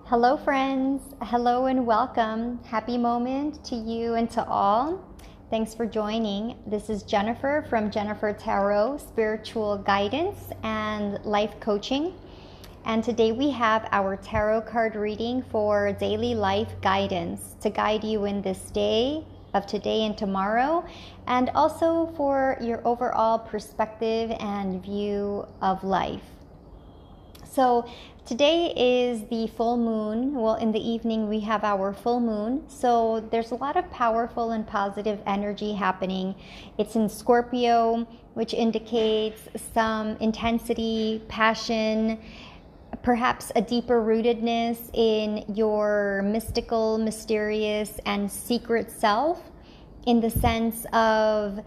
Hello, friends. Hello and welcome. Happy moment to you and to all. Thanks for joining. This is Jennifer from Jennifer Tarot, Spiritual Guidance and Life Coaching. And today we have our tarot card reading for daily life guidance to guide you in this day of today and tomorrow, and also for your overall perspective and view of life. So today is the full moon. Well, in the evening we have our full moon. So there's a lot of powerful and positive energy happening. It's in Scorpio, which indicates some intensity, passion, perhaps a deeper rootedness in your mystical, mysterious, and secret self, in the sense of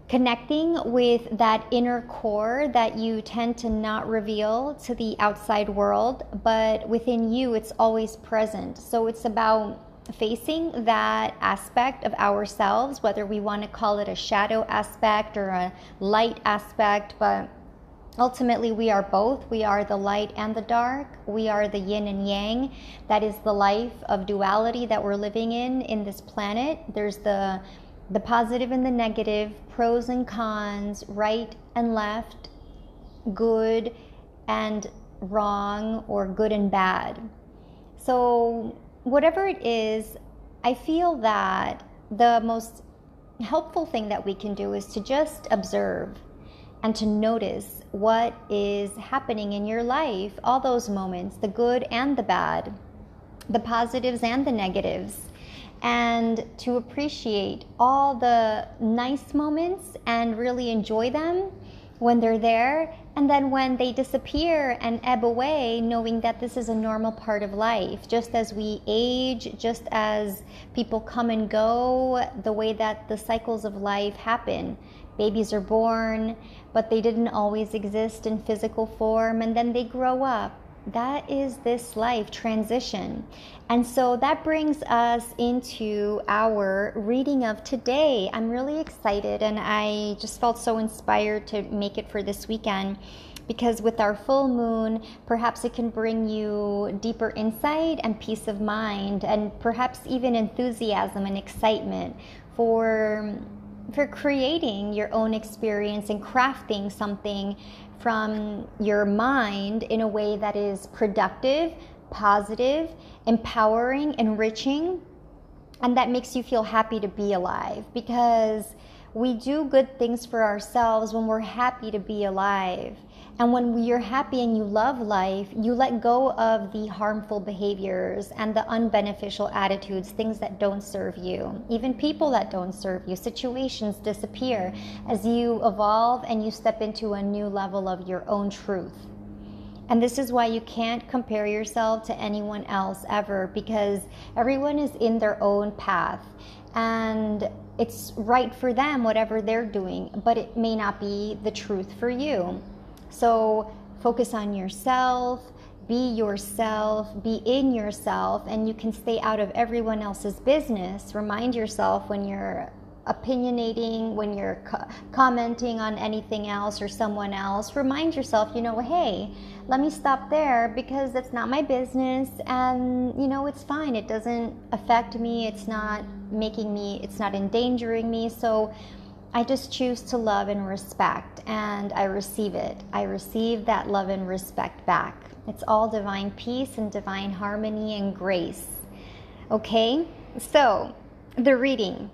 connecting with that inner core that you tend to not reveal to the outside world, but within you it's always present. So it's about facing that aspect of ourselves, whether we want to call it a shadow aspect or a light aspect, but ultimately we are both. We are the light and the dark. We are the yin and yang. That is the life of duality that we're living in this planet. There's the positive and the negative, pros and cons, right and left, good and wrong, or good and bad. So whatever it is, I feel that the most helpful thing that we can do is to just observe and to notice what is happening in your life, all those moments, the good and the bad, the positives and the negatives, and to appreciate all the nice moments and really enjoy them when they're there, and then when they disappear and ebb away, knowing that this is a normal part of life. Just as we age, just as people come and go, the way that the cycles of life happen. Babies are born, but they didn't always exist in physical form, and then they grow up. That is this life transition. And so that brings us into our reading of today. I'm really excited, and I just felt so inspired to make it for this weekend, because with our full moon, perhaps it can bring you deeper insight and peace of mind, and perhaps even enthusiasm and excitement for creating your own experience and crafting something from your mind in a way that is productive, positive, empowering, enriching, and that makes you feel happy to be alive. Because we do good things for ourselves when we're happy to be alive. And when you're happy and you love life, you let go of the harmful behaviors and the unbeneficial attitudes, things that don't serve you, even people that don't serve you. Situations disappear as you evolve and you step into a new level of your own truth. And this is why you can't compare yourself to anyone else ever, because everyone is in their own path. And it's right for them, whatever they're doing, but it may not be the truth for you. So focus on yourself, be in yourself, and you can stay out of everyone else's business. Remind yourself when you're opinionating, when you're commenting on anything else or someone else, remind yourself, hey, let me stop there, because that's not my business, and it's fine. It doesn't affect me. It's not endangering me. So I just choose to love and respect, and I receive it. I receive that love and respect back. It's all divine peace and divine harmony and grace. Okay, so the reading.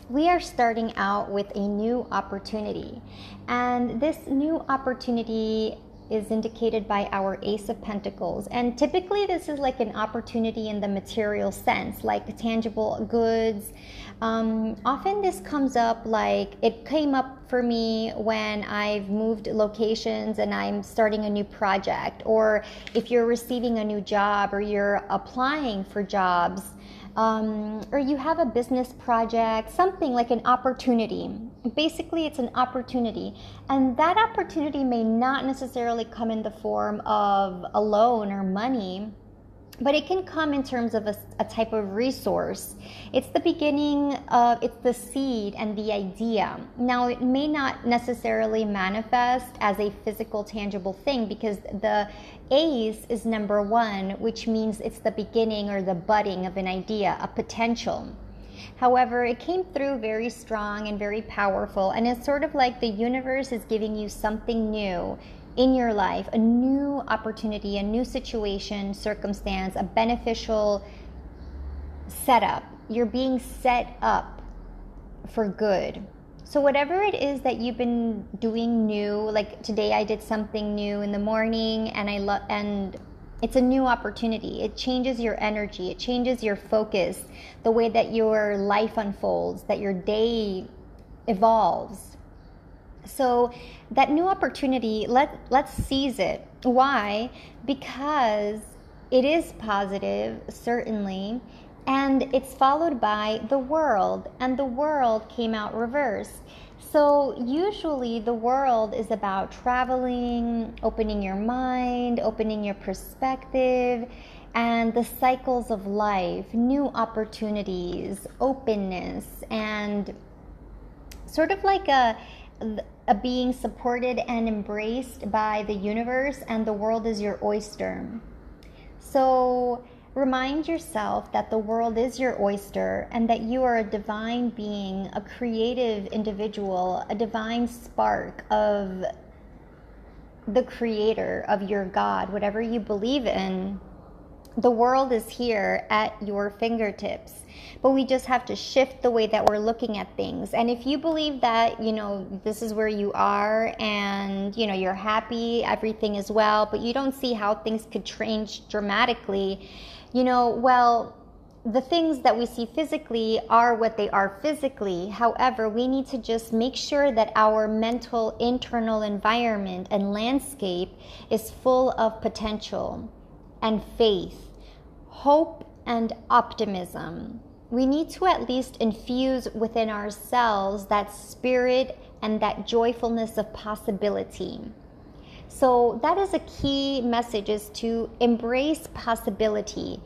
We are starting out with a new opportunity, and this new opportunity is indicated by our Ace of Pentacles. And typically this is like an opportunity in the material sense, like tangible goods. Often this comes up, like it came up for me when I've moved locations and I'm starting a new project, or if you're receiving a new job or you're applying for jobs, or you have a business project, something like an opportunity. Basically, it's an opportunity. And that opportunity may not necessarily come in the form of a loan or money, but it can come in terms of a type of resource. It's the beginning of, it's the seed and the idea. Now, it may not necessarily manifest as a physical, tangible thing, because the ace is number 1, which means it's the beginning or the budding of an idea, a potential. However, it came through very strong and very powerful, and it's sort of like the universe is giving you something new in your life, a new opportunity, a new situation, circumstance, a beneficial setup. You're being set up for good. So whatever it is that you've been doing new, like today I did something new in the morning, and it's a new opportunity. It changes your energy, it changes your focus, the way that your life unfolds, that your day evolves. So that new opportunity, let's seize it. Why? Because it is positive, certainly, and it's followed by the world, and the world came out reverse. So usually the world is about traveling, opening your mind, opening your perspective, and the cycles of life, new opportunities, openness, and sort of like a being supported and embraced by the universe, and the world is your oyster. So remind yourself that the world is your oyster, and that you are a divine being, a creative individual, a divine spark of the creator, of your God, whatever you believe in. The world is here at your fingertips, but we just have to shift the way that we're looking at things. And if you believe that, this is where you are, and, you're happy, everything is well, but you don't see how things could change dramatically, well, the things that we see physically are what they are physically. However, we need to just make sure that our mental, internal environment and landscape is full of potential and faith, hope, and optimism. We need to at least infuse within ourselves that spirit and that joyfulness of possibility. So that is a key message, is to embrace possibility.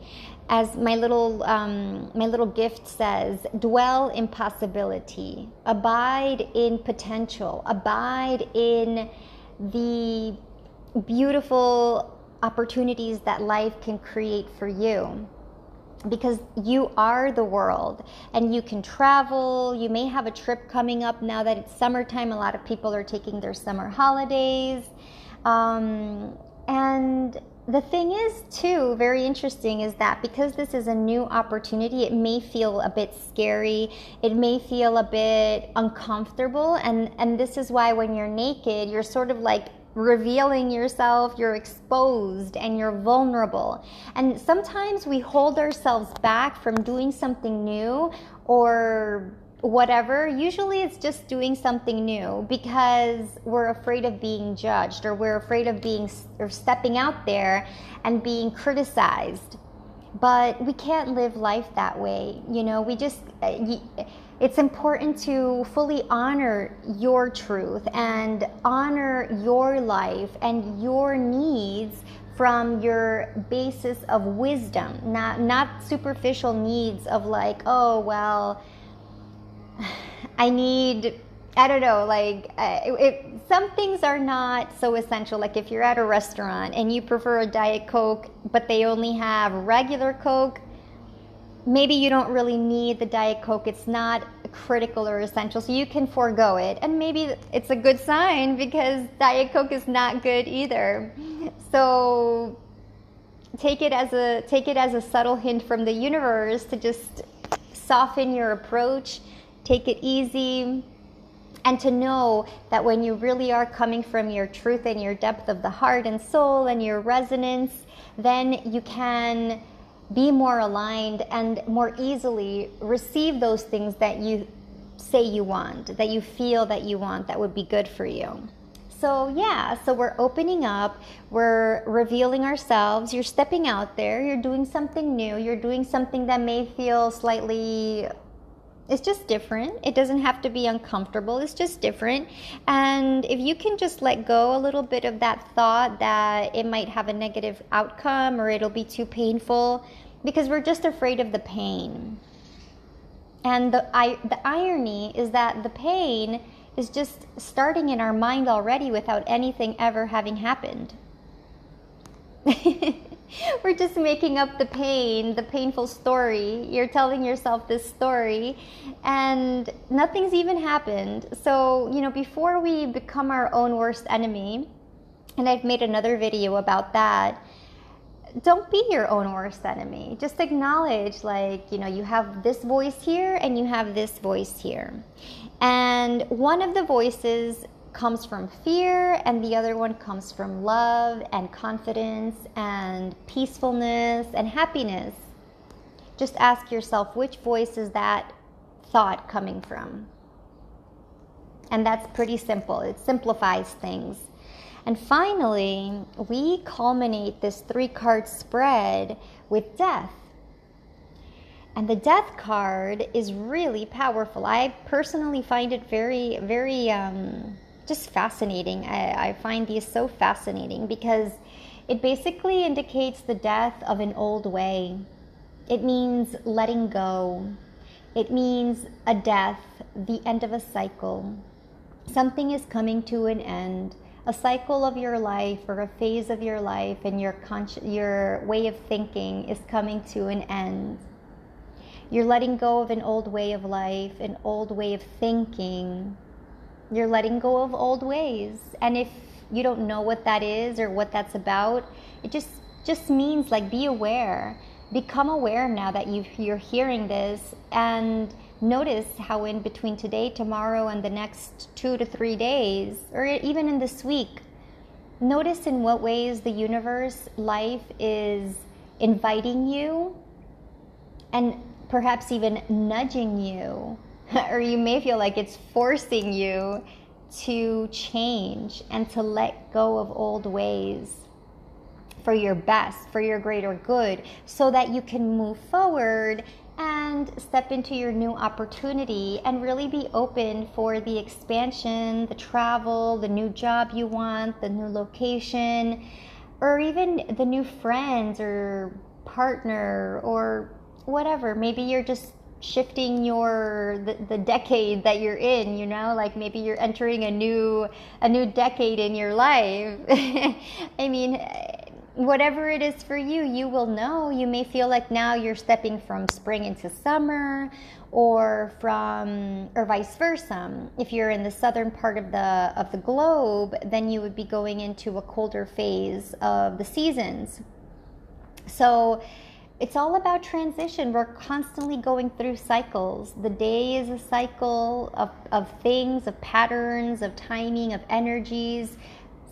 As my little gift says, dwell in possibility, abide in potential, abide in the beautiful opportunities that life can create for you, because you are the world, and you can travel. You may have a trip coming up now that it's summertime. A lot of people are taking their summer holidays, and the thing is too, very interesting, is that because this is a new opportunity, it may feel a bit scary, it may feel a bit uncomfortable, and this is why when you're naked, you're sort of like revealing yourself, you're exposed, and you're vulnerable. And sometimes we hold ourselves back from doing something new or whatever. Usually it's just doing something new because we're afraid of being judged, or we're afraid of stepping out there and being criticized. But we can't live life that way. It's important to fully honor your truth and honor your life and your needs from your basis of wisdom, not superficial needs of like, oh, well, some things are not so essential. Like if you're at a restaurant and you prefer a Diet Coke, but they only have regular Coke, maybe you don't really need the Diet Coke. It's not critical or essential, so you can forego it. And maybe it's a good sign, because Diet Coke is not good either. So take it as a subtle hint from the universe to just soften your approach, take it easy, and to know that when you really are coming from your truth and your depth of the heart and soul and your resonance, then you can be more aligned and more easily receive those things that you say you want, that you feel that you want, that would be good for you. So we're opening up, we're revealing ourselves, you're stepping out there, you're doing something new, you're doing something that may feel slightly It's just different. It doesn't have to be uncomfortable. It's just different. And if you can just let go a little bit of that thought that it might have a negative outcome or it'll be too painful, because we're just afraid of the pain. And the irony is that the pain is just starting in our mind already without anything ever having happened. We're just making up the pain, the painful story. You're telling yourself this story and nothing's even happened. So, before we become our own worst enemy, and I've made another video about that, don't be your own worst enemy. Just acknowledge, you have this voice here and you have this voice here. And one of the voices comes from fear and the other one comes from love and confidence and peacefulness and happiness. Just ask yourself, which voice is that thought coming from? And that's pretty simple. It simplifies things. And finally, we culminate this 3-card spread with death. And the death card is really powerful. I personally find it very, very just fascinating. I find these so fascinating because it basically indicates the death of an old way. It means letting go. It means a death, the end of a cycle. Something is coming to an end. A cycle of your life or a phase of your life and your way of thinking is coming to an end. You're letting go of an old way of life, an old way of thinking. You're letting go of old ways. And if you don't know what that is or what that's about, it just means be aware. Become aware now that you're hearing this, and notice how in between today, tomorrow, and the next 2 to 3 days, or even in this week, notice in what ways the universe, life is inviting you and perhaps even nudging you, or you may feel like it's forcing you to change and to let go of old ways for your best, for your greater good, so that you can move forward and step into your new opportunity and really be open for the expansion, the travel, the new job you want, the new location, or even the new friends or partner or whatever. Maybe you're just shifting the decade that you're in, maybe you're entering a new decade in your life. I mean, whatever it is for you, you will know. You may feel like now you're stepping from spring into summer, or vice versa. If you're in the southern part of the globe, then you would be going into a colder phase of the seasons. So it's all about transition. We're constantly going through cycles. The day is a cycle of things, of patterns, of timing, of energies.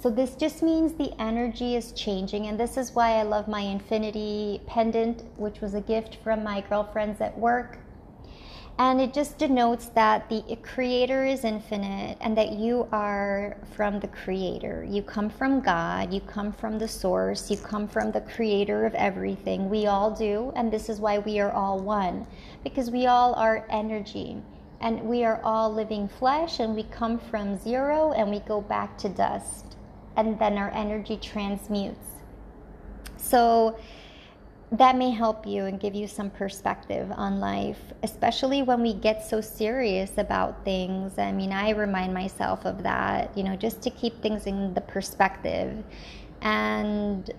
So this just means the energy is changing. And this is why I love my infinity pendant, which was a gift from my girlfriends at work. And it just denotes that the creator is infinite and that you are from the creator. You come from God, you come from the source, you come from the creator of everything. We all do, and this is why we are all one, because we all are energy. And we are all living flesh, and we come from zero and we go back to dust. And then our energy transmutes. So that may help you and give you some perspective on life, especially when we get so serious about things. I mean, I remind myself of that, just to keep things in the perspective. And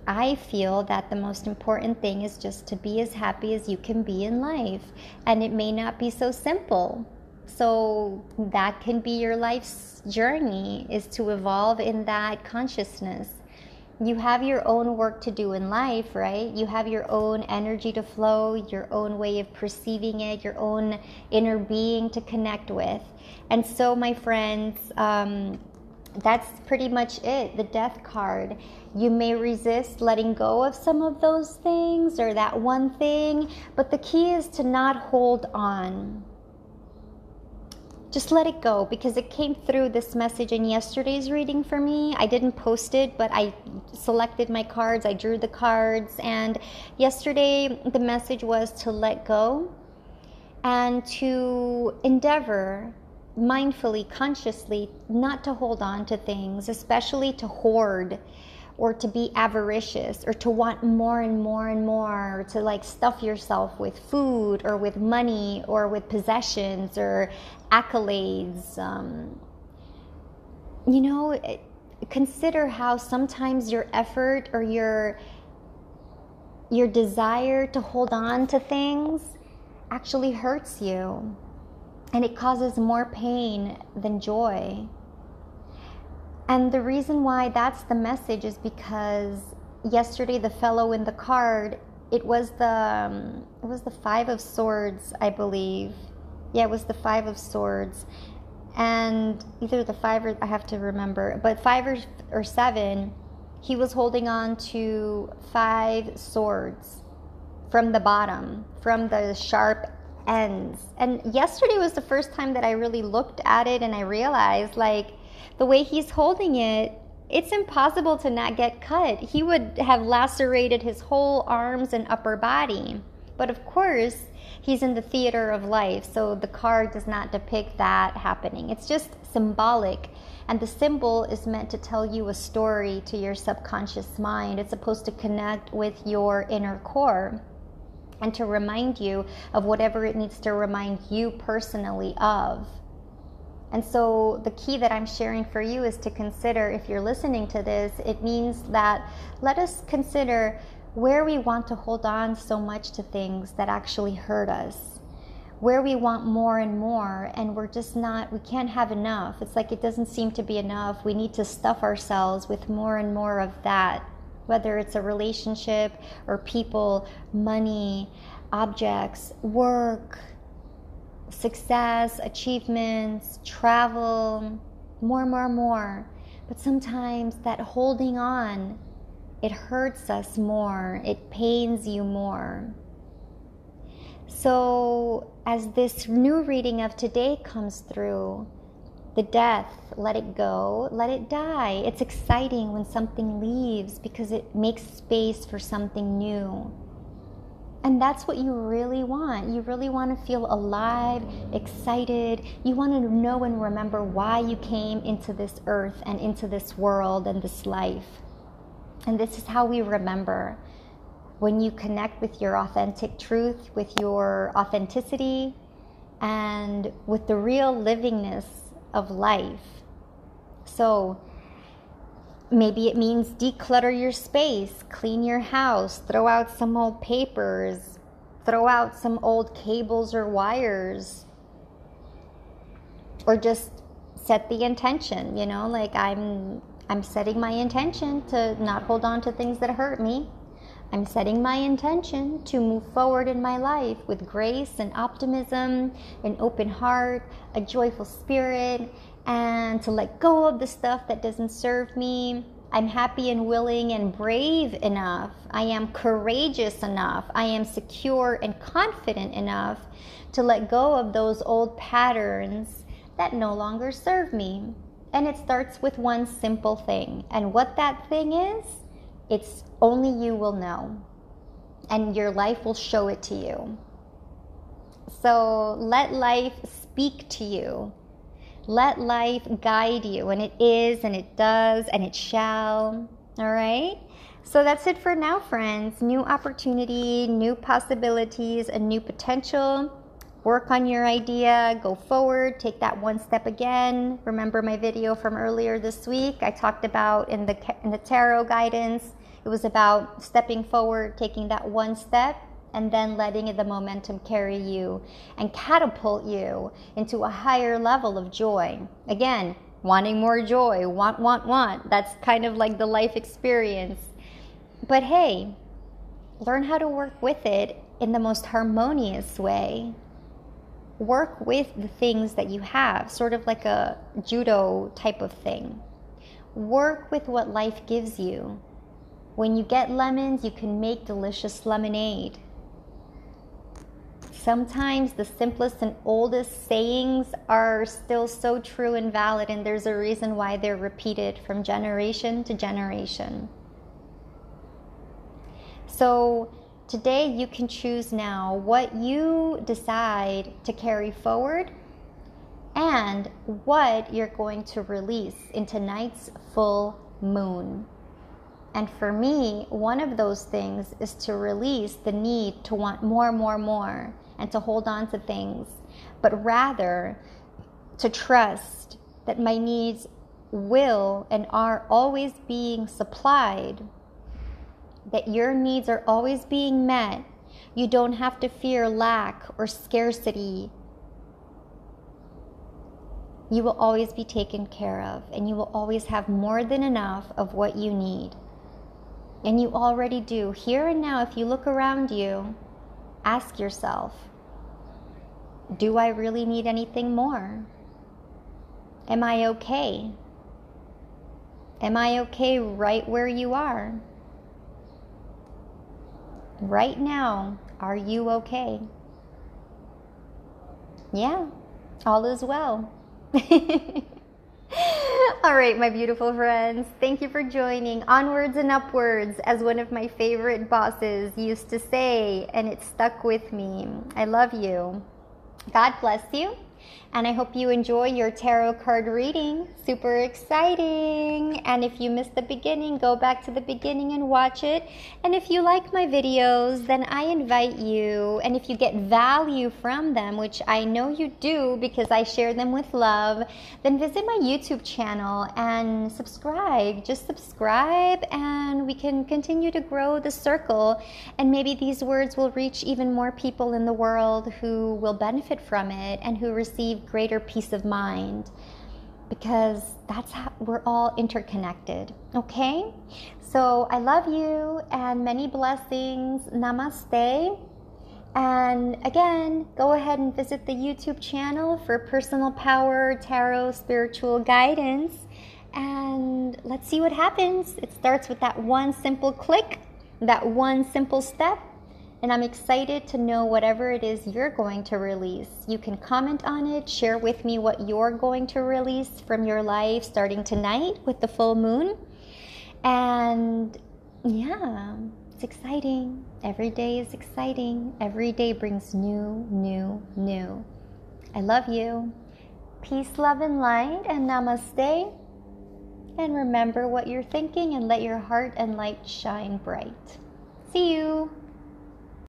I feel that the most important thing is just to be as happy as you can be in life. And it may not be so simple. So that can be your life's journey, is to evolve in that consciousness. You have your own work to do in life, right? You have your own energy to flow, your own way of perceiving it, your own inner being to connect with. And so, my friends, that's pretty much it, the death card. You may resist letting go of some of those things or that one thing, but the key is to not hold on. Just let it go, because it came through this message in yesterday's reading for me. I didn't post it, but I selected my cards, I drew the cards, and yesterday the message was to let go and to endeavor mindfully, consciously, not to hold on to things, especially to hoard or to be avaricious or to want more and more and more, or to like stuff yourself with food or with money or with possessions or accolades. Consider how sometimes your effort or your desire to hold on to things actually hurts you, and it causes more pain than joy. And the reason why that's the message is because yesterday the fellow in the card, it was the Five of Swords, I believe. Yeah, it was the Five of Swords. And either the five, or I have to remember, but 5 or 7, he was holding on to 5 swords from the bottom, from the sharp ends. And yesterday was the first time that I really looked at it, and I realized, like, the way he's holding it, it's impossible to not get cut. He would have lacerated his whole arms and upper body. But of course, he's in the theater of life, so the card does not depict that happening. It's just symbolic, and the symbol is meant to tell you a story to your subconscious mind. It's supposed to connect with your inner core and to remind you of whatever it needs to remind you personally of. And so the key that I'm sharing for you is to consider, if you're listening to this, it means that let us consider where we want to hold on so much to things that actually hurt us, where we want more and more, and we can't have enough. It's like it doesn't seem to be enough. We need to stuff ourselves with more and more of that, whether it's a relationship or people, money, objects, work, success, achievements, travel, more. But sometimes that holding on, it hurts us more, it pains you more. So as this new reading of today comes through, the death, let it go, let it die. It's exciting when something leaves because it makes space for something new. And that's what you really want. You really want to feel alive, excited. You want to know and remember why you came into this earth and into this world and this life. And this is how we remember. When you connect with your authentic truth, with your authenticity, and with the real livingness of life. So maybe it means declutter your space, clean your house, throw out some old papers, throw out some old cables or wires, or just set the intention, like I'm setting my intention to not hold on to things that hurt me. I'm setting my intention to move forward in my life with grace and optimism, an open heart, a joyful spirit, and to let go of the stuff that doesn't serve me. I'm happy and willing and brave enough. I am courageous enough. I am secure and confident enough to let go of those old patterns that no longer serve me. And it starts with one simple thing. And what that thing is, it's only you will know. And your life will show it to you. So let life speak to you. Let life guide you. And it is, and it does, and it shall. All right? So that's it for now, friends. New opportunity, new possibilities, a new potential. Work on your idea, go forward, take that one step again. Remember my video from earlier this week? I talked about in the tarot guidance, it was about stepping forward, taking that one step, and then letting the momentum carry you and catapult you into a higher level of joy. Again, wanting more joy, want. That's kind of like the life experience. But hey, learn how to work with it in the most harmonious way. Work with the things that you have, sort of like a judo type of thing. Work with what life gives you. When you get lemons, you can make delicious lemonade. Sometimes the simplest and oldest sayings are still so true and valid, and there's a reason why they're repeated from generation to generation. So Today you can choose now what you decide to carry forward and what you're going to release in tonight's full moon. And for me, one of those things is to release the need to want more, and to hold on to things, but rather to trust that my needs will and are always being supplied, that your needs are always being met. You don't have to fear lack or scarcity. You will always be taken care of, and you will always have more than enough of what you need. And you already do. Here and now, if you look around you, ask yourself, do I really need anything more? Am I okay? Am I okay right where you are? Right now, are you okay? Yeah, all is well. All right, my beautiful friends, thank you for joining. Onwards and upwards, as one of my favorite bosses used to say, and it stuck with me. I love you. God bless you. And I hope you enjoy your tarot card reading. Super exciting. And if you missed the beginning, go back to the beginning and watch it. And if you like my videos, then I invite you, and if you get value from them, which I know you do because I share them with love, then visit my YouTube channel and subscribe. Just subscribe, and we can continue to grow the circle. And maybe these words will reach even more people in the world who will benefit from it and who receive greater peace of mind, because that's how we're all interconnected. Okay, so I love you and many blessings. Namaste. And again, go ahead and visit the YouTube channel for personal power, tarot, spiritual guidance, and let's see what happens. It starts with that one simple click, that one simple step. And I'm excited to know whatever it is you're going to release. You can comment on it, share with me what you're going to release from your life starting tonight with the full moon. And yeah, it's exciting. Every day is exciting. Every day brings new. I love you. Peace, love, and light, and namaste. And remember what you're thinking, and let your heart and light shine bright. See you.